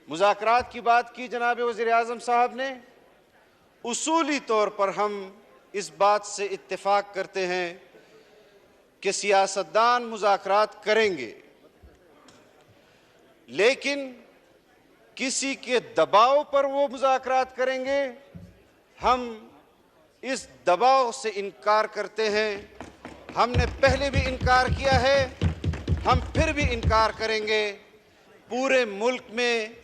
मुज़ाकरात की बात की जनाब वज़ीर आज़म साहब ने। उसूली तौर पर हम इस बात से इत्तेफाक करते हैं कि सियासतदान मुज़ाकरात करेंगे, लेकिन किसी के दबाव पर वो मुज़ाकरात करेंगे। हम इस दबाव से इनकार करते हैं। हमने पहले भी इनकार किया है, हम फिर भी इनकार करेंगे। पूरे मुल्क में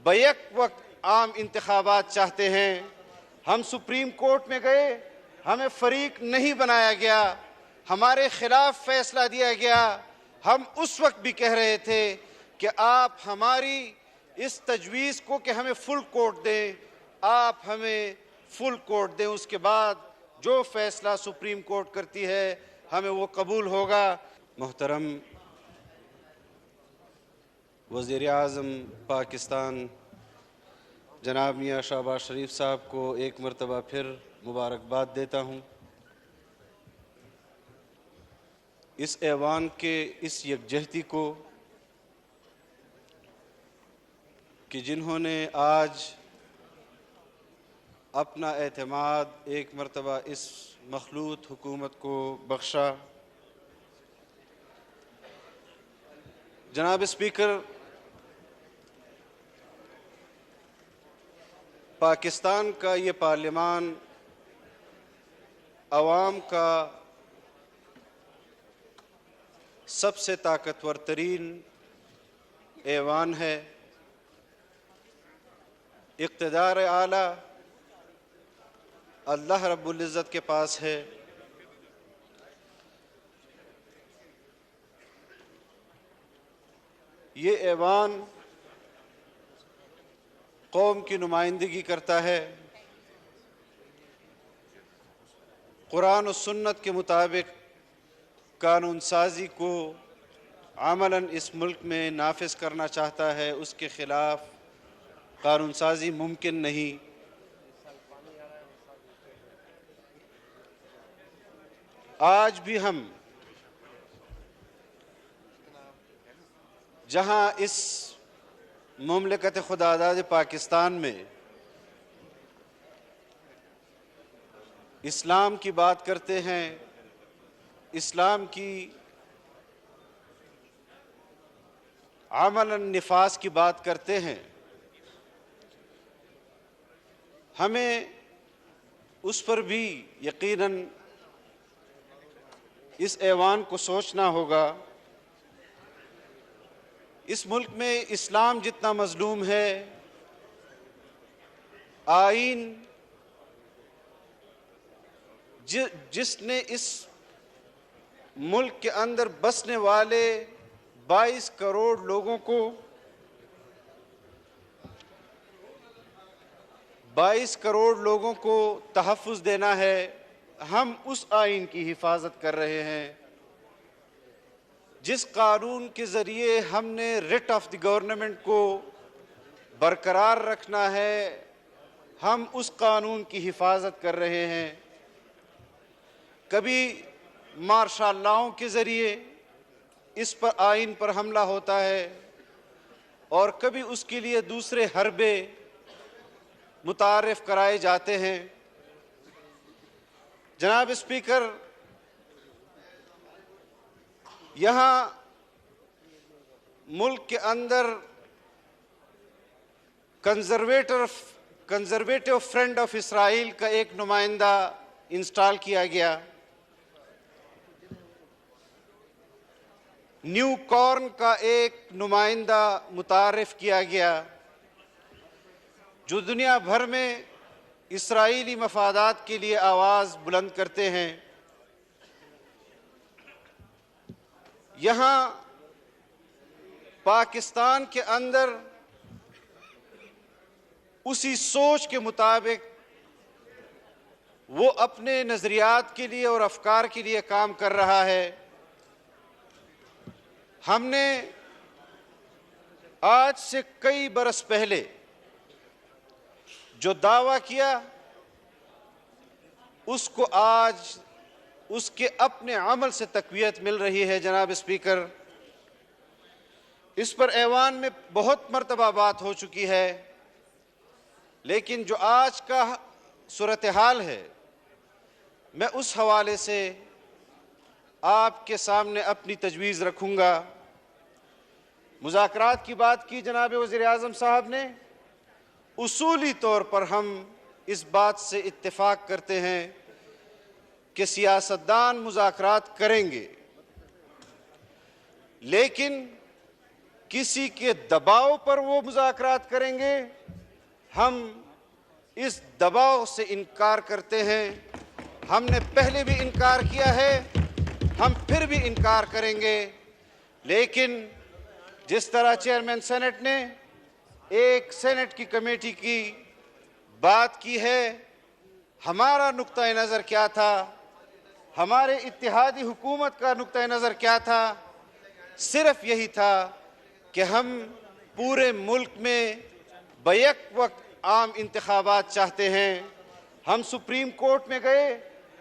बैक वक्त आम इंतखाबात चाहते हैं। हम सुप्रीम कोर्ट में गए, हमें फरीक नहीं बनाया गया, हमारे खिलाफ फैसला दिया गया। हम उस वक्त भी कह रहे थे कि आप हमारी इस तजवीज़ को कि हमें फुल कोर्ट दें, आप हमें फुल कोर्ट दें, उसके बाद जो फैसला सुप्रीम कोर्ट करती है हमें वो कबूल होगा। मोहतरम वज़ीर आज़म पाकिस्तान जनाब मियाँ शहबाज शरीफ साहब को एक मरतबा फिर मुबारकबाद देता हूँ। इस ऐवान के इस यकजहती को कि जिन्होंने आज अपना एतमाद एक मरतबा इस मखलूत हुकूमत को बख्शा। जनाब स्पीकर, पाकिस्तान का ये पार्लियामान अवाम का सबसे ताकतवर तरीन ऐवान है। इक़्तिदार आला अल्लाह रब्बुल इज़्ज़त के पास है। ये ऐवान कौम की नुमाइंदगी करता है। कुरान और सुन्नत के मुताबिक कानून साजी को अमलन इस मुल्क में नाफिज करना चाहता है। उसके ख़िलाफ़ कानून साजी मुमकिन नहीं। आज भी हम जहाँ इस मुमलिकत खुदादाद पाकिस्तान में इस्लाम की बात करते हैं, इस्लाम की अमलन निफास की बात करते हैं, हमें उस पर भी यकीनन इस ऐवान को सोचना होगा। इस मुल्क में इस्लाम जितना मज़लूम है, आईन जिसने इस मुल्क के अंदर बसने वाले 22 करोड़ लोगों को 22 करोड़ लोगों को तहफ़्फ़ुज़ देना है, हम उस आईन की हिफाजत कर रहे हैं। जिस कानून के ज़रिए हमने रिट ऑफ द गवर्नमेंट को बरकरार रखना है, हम उस कानून की हिफाजत कर रहे हैं। कभी मार्शल लॉ के ज़रिए इस पर आईन पर हमला होता है और कभी उसके लिए दूसरे हरबे मुतारिफ कराए जाते हैं। जनाब स्पीकर, यहाँ मुल्क के अंदर कंजर्वेटिव फ्रंट ऑफ इसराइल का एक नुमाइंदा इंस्टॉल किया गया। न्यू कॉर्न का एक नुमाइंदा मुतारिफ किया गया, जो दुनिया भर में इसराइली मफादात के लिए आवाज़ बुलंद करते हैं। यहाँ पाकिस्तान के अंदर उसी सोच के मुताबिक वो अपने नज़रियात के लिए और अफकार के लिए काम कर रहा है। हमने आज से कई बरस पहले जो दावा किया, उसको आज उसके अपने अमल से तक़वियत मिल रही है। जनाब स्पीकर, इस पर ऐवान में बहुत मर्तबा बात हो चुकी है, लेकिन जो आज का सूरत हाल है, मैं उस हवाले से आपके सामने अपनी तजवीज़ रखूँगा। मुज़ाकरात की बात की जनाब वज़ीर-ए-आज़म साहब ने। उसूली तौर पर हम इस बात से इत्तेफाक करते हैं कि सियासतदान मुज़ाकरात करेंगे, लेकिन किसी के दबाव पर वो मुज़ाकरात करेंगे। हम इस दबाव से इनकार करते हैं। हमने पहले भी इनकार किया है, हम फिर भी इनकार करेंगे। लेकिन जिस तरह चेयरमैन सेनेट ने एक सेनेट की कमेटी की बात की है, हमारा नुक्ता नज़र क्या था, हमारे इत्तेहादी हुकूमत का नुक्ता नज़र क्या था? सिर्फ यही था कि हम पूरे मुल्क में बैक वक्त आम इंतखाबात चाहते हैं। हम सुप्रीम कोर्ट में गए,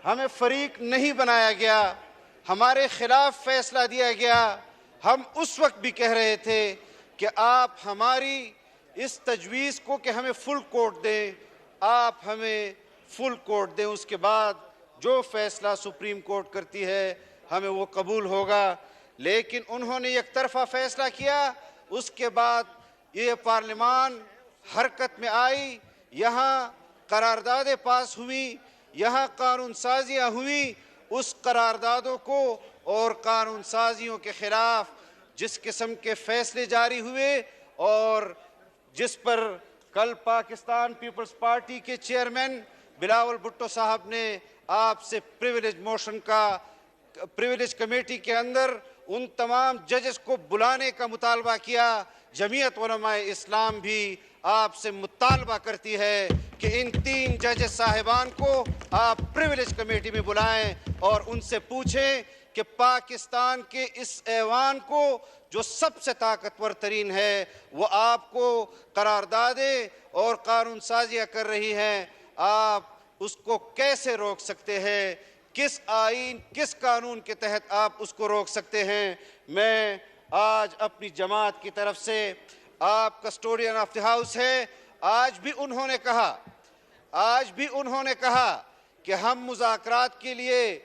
हमें फरीक नहीं बनाया गया, हमारे खिलाफ फैसला दिया गया। हम उस वक्त भी कह रहे थे कि आप हमारी इस तजवीज़ को कि हमें फुल कोर्ट दें, आप हमें फुल कोर्ट दें, उसके बाद जो फैसला सुप्रीम कोर्ट करती है हमें वो कबूल होगा। लेकिन उन्होंने एक तरफा फैसला किया। उसके बाद ये पार्लियामान हरकत में आई, यहाँ करारदादें पास हुई, यहाँ कानून साजियाँ हुई। उस करारदादों को और कानून साजियों के खिलाफ जिस किस्म के फैसले जारी हुए और जिस पर कल पाकिस्तान पीपल्स पार्टी के चेयरमैन बिलावल भुट्टो साहब ने आपसे प्रिविलेज कमेटी के अंदर उन तमाम जजेस को बुलाने का मुतालबा किया। जमीयत उलमाए इस्लाम भी आपसे मुतालबा करती है कि इन 3 जजेस साहिबान को आप प्रिविलेज कमेटी में बुलाएं और उनसे पूछें कि पाकिस्तान के इस ऐवान को जो सबसे ताकतवर तरीन है वो आपको करारदादें और कानून साजियाँ कर रही हैं, आप उसको कैसे रोक सकते हैं? किस आईन, किस कानून के तहत आप उसको रोक सकते हैं? मैं आज अपनी जमात की तरफ से, आप कस्टोडियन ऑफ द हाउस है, आज भी उन्होंने कहा कि हम मुज़ाकरात के लिए,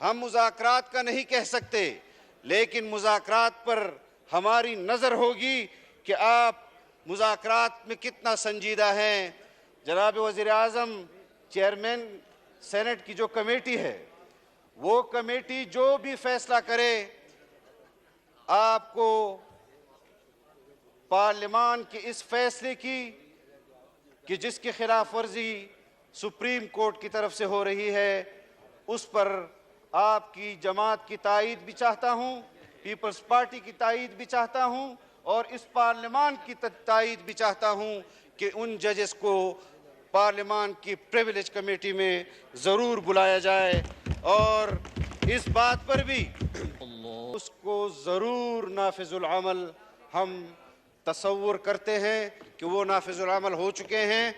हम मुज़ाकरात का नहीं कह सकते, लेकिन मुज़ाकरात पर हमारी नज़र होगी कि आप मुज़ाकरात में कितना संजीदा हैं। जनाब वज़ीर-ए-आज़म, चेयरमैन सेनेट की जो कमेटी है, वो कमेटी जो भी फैसला करे, आपको पार्लियामान के इस फैसले की कि जिसकी खिलाफ वर्जी सुप्रीम कोर्ट की तरफ से हो रही है, उस पर आपकी जमात की तायीद भी चाहता हूँ, पीपल्स पार्टी की तायीद भी चाहता हूँ और इस पार्लियामान की तायीद भी चाहता हूँ कि उन जजेस को पार्लियामान की प्रिविलेज कमेटी में ज़रूर बुलाया जाए और इस बात पर भी उसको ज़रूर नाफिजुल अमल हम तसव्वुर करते हैं कि वो नाफिजुल अमल हो चुके हैं।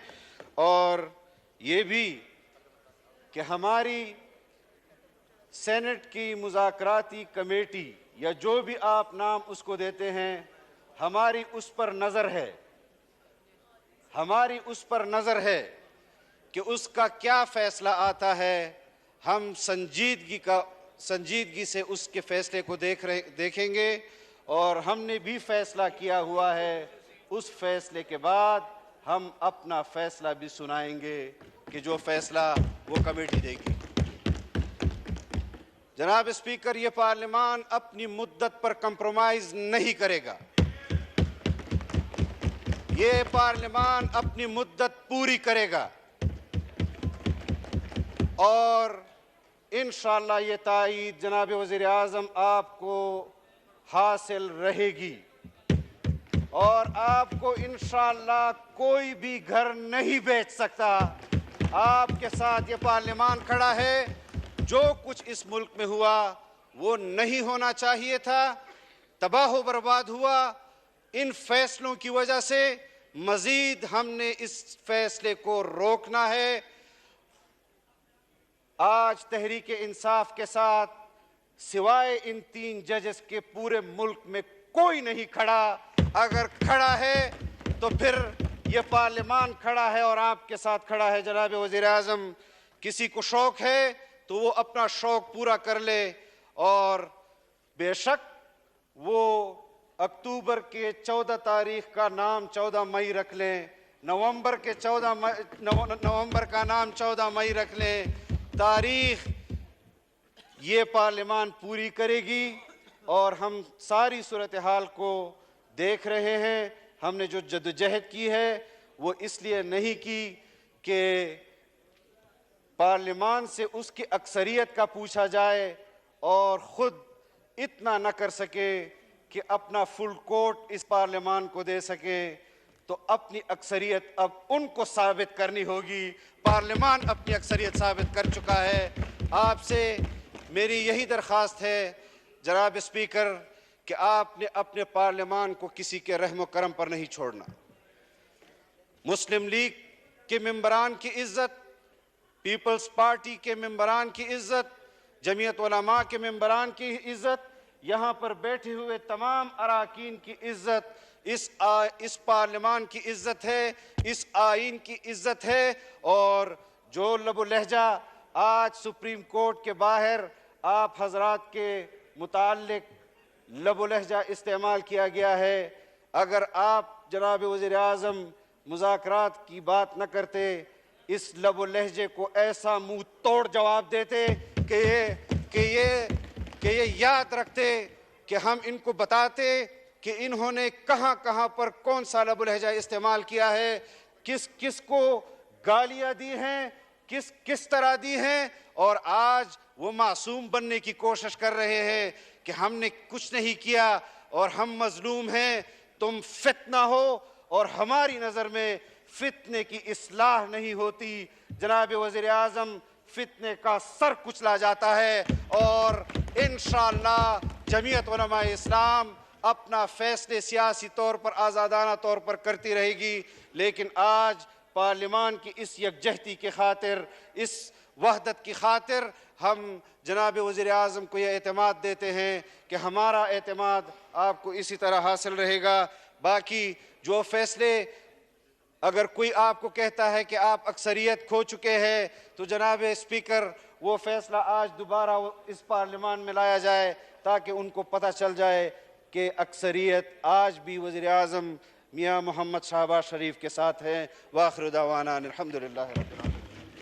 और ये भी कि हमारी सेनेट की मुज़ाकराती कमेटी या जो भी आप नाम उसको देते हैं, हमारी उस पर नज़र है कि उसका क्या फ़ैसला आता है। हम संजीदगी से उसके फ़ैसले को देखेंगे और हमने भी फ़ैसला किया हुआ है। उस फ़ैसले के बाद हम अपना फ़ैसला भी सुनाएंगे कि जो फ़ैसला वो कमेटी देगी। जनाब स्पीकर, ये पार्लियामान अपनी मुद्दत पर कंप्रोमाइज़ नहीं करेगा। ये पार्लियामान अपनी मुद्दत पूरी करेगा और इंशाअल्लाह ये तायीद जनाब वज़ीर-ए-आज़म आपको हासिल रहेगी और आपको इंशाअल्लाह कोई भी घर नहीं बेच सकता। आपके साथ ये पार्लियामान खड़ा है। जो कुछ इस मुल्क में हुआ वो नहीं होना चाहिए था, तबाह बर्बाद हुआ। इन फैसलों की वजह से मजीद हमने इस फैसले को रोकना है। आज तहरीक इंसाफ के साथ सिवाय इन 3 जजेस के पूरे मुल्क में कोई नहीं खड़ा। अगर खड़ा है तो फिर ये पार्लियामान खड़ा है और आपके साथ खड़ा है। जनाब वज़ीर आज़म, किसी को शौक है तो वो अपना शौक पूरा कर ले, और बेशक वो अक्टूबर के 14 तारीख का नाम 14 मई रख लें, नवंबर का नाम 14 मई रख लें। तारीख ये पार्लियामान पूरी करेगी, और हम सारी सूरत हाल को देख रहे हैं। हमने जो जद्दोजहद की है वो इसलिए नहीं की कि पार्लियामान से उसकी अक्सरियत का पूछा जाए और ख़ुद इतना न कर सके कि अपना फुल कोर्ट इस पार्लियामान को दे सके, तो अपनी अक्सरियत अब उनको साबित करनी होगी। पार्लियामान अपनी अक्सरियत साबित कर चुका है। आपसे मेरी यही दरख्वास्त है जनाब स्पीकर कि आपने अपने पार्लियामान को किसी के रहम करम पर नहीं छोड़ना। मुस्लिम लीग के मेंबरान की इज्जत, पीपल्स पार्टी के मेंबरान की इज्जत, जमीयत उलमा के मेंबरान की इज्जत, यहाँ पर बैठे हुए तमाम अराकीन की इज्जत, इस पार्लियामान की इज्जत है, इस आइन की इज्जत है। और जो लबो लहजा आज सुप्रीम कोर्ट के बाहर आप हजरात के मुताल्लिक लबो लहजा इस्तेमाल किया गया है, अगर आप जनाब वज़ीर आज़म मुज़ाकरात की बात न करते, इस लबो लहजे को ऐसा मुंह तोड़ जवाब देते कि ये याद रखते कि हम इनको बताते कि इन्होंने कहाँ कहाँ पर कौन सा लबो लहजा इस्तेमाल किया है, किस किस को गालियाँ दी हैं, किस तरह दी हैं। और आज वो मासूम बनने की कोशिश कर रहे हैं कि हमने कुछ नहीं किया और हम मजलूम हैं, तुम फितना हो। और हमारी नज़र में फितने की इस्लाह नहीं होती। जनाब वज़ीर आज़म, फितने का सर कुचला जाता है, और इंशाअल्लाह जमीयत उलमा इस्लाम अपना फैसले सियासी तौर पर आज़ादाना तौर पर करती रहेगी। लेकिन आज पार्लियामान की इस यकजहती की खातिर, इस वहदत की खातिर हम जनाब वज़ीर आज़म को यह एतमाद देते हैं कि हमारा एतमाद आपको इसी तरह हासिल रहेगा। बाकी जो फैसले, अगर कोई आपको कहता है कि आप अक्सरियत खो चुके हैं, तो जनाब स्पीकर वो फैसला आज दोबारा इस पार्लियामान में लाया जाए ताकि उनको पता चल जाए कि अक्सरियत आज भी वज़ीर आज़म मियाँ मोहम्मद शहबाज शरीफ के साथ है। वाखिर दावाना अल्हम्दुलिल्लाह रब्बिल आलमीन।